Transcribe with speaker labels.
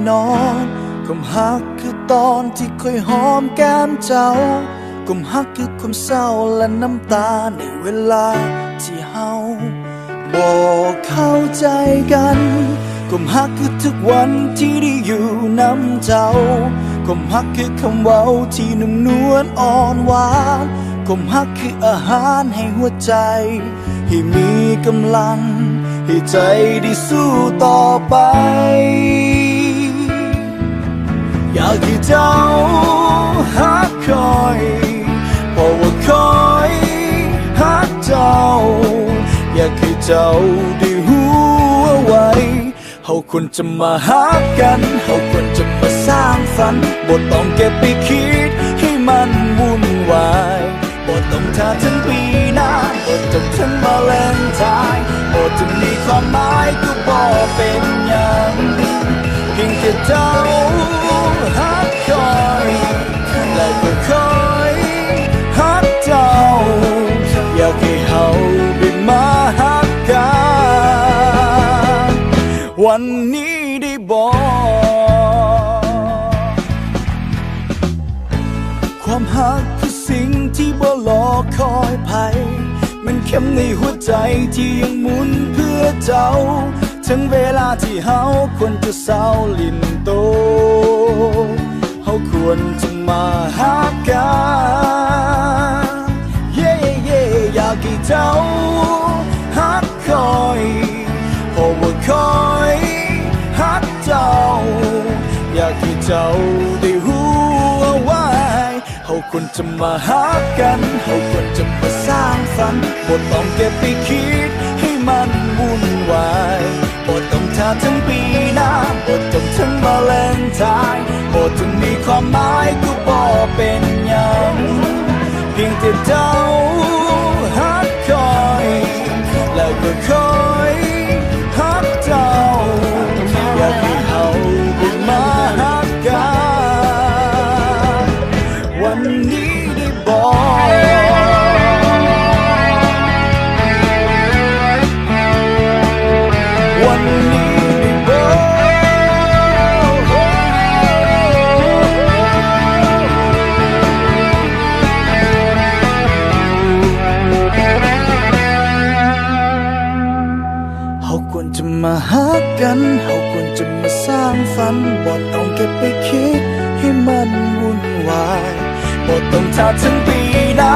Speaker 1: นอนความฮักคือตอนที่ค่อยหอมแก้มเจ้าความฮักคือความเศร้าและน้ำตาในเวลาที่เฮาบอกเข้าใจกันความฮักคือทุกวันที่ได้อยู่น้ำเจ้าความฮักคือคำเว้าที่นุ่มนวลอ่อนหวานความฮักคืออาหารให้หัวใจให้มีกำลังให้ใจได้สู้ต่อไปอยากให้เจ้าฮักคอยเพราะว่าคอยฮักเจ้าอยากให้เจ้าได้รู้เอาไว้เฮาควรจะมาฮักกันเฮาควรจะมาสร้างฝันบ่ต้องเก็บไปคิดให้มันวุ่นวายบ่ต้องท่าถึงปีหน้าบ่ต้องถึงมาแลงทายบ่ต้องมีความหมายก็บ่เป็นหยังเพียงแค่เจ้าฮักคอยและก็คอยฮักเจ้าอยากให้เฮาได้มาฮักกันวันนี้ได้บอกความฮักคือสิ่งที่บ่รอคอยภัยมันเข้มในหัวใจที่ยังหมุนเพื่อเจ้าถึงเวลาที่เฮาควรจะเศร้าลิ้นโตเฮาควรจะมาฮักกันเย่เย่อยากให้เจ้าฮักคอยเพราะว่าคอยฮักเจ้าอยากให้เจ้าได้รู้เอาไว้เฮาควรจะมาฮักกันเฮาควรจะมาสร้างฝันบ่ต้องเก็บไปคิดให้มันวุ่นวายบ่ต้องท่าถึงปีหน้าบ่ต้องถึงมาแลงทายบ่ต้องมีความหมายก็บ่เป็นหยังเพียงแต่เจ้าฮักคอยแล้วก็คอยฮักเจ้าอยากให้เฮาได้มาฮักกันวันนี้ได้บอกวันนี้ได้บอกเฮาควรจะมาฮักกันเฮาควรจะมาสร้างฝันบ่ต้องเก็บไปคิดให้มันวุ่นวายบ่ต้องท่าถึงปีหน้า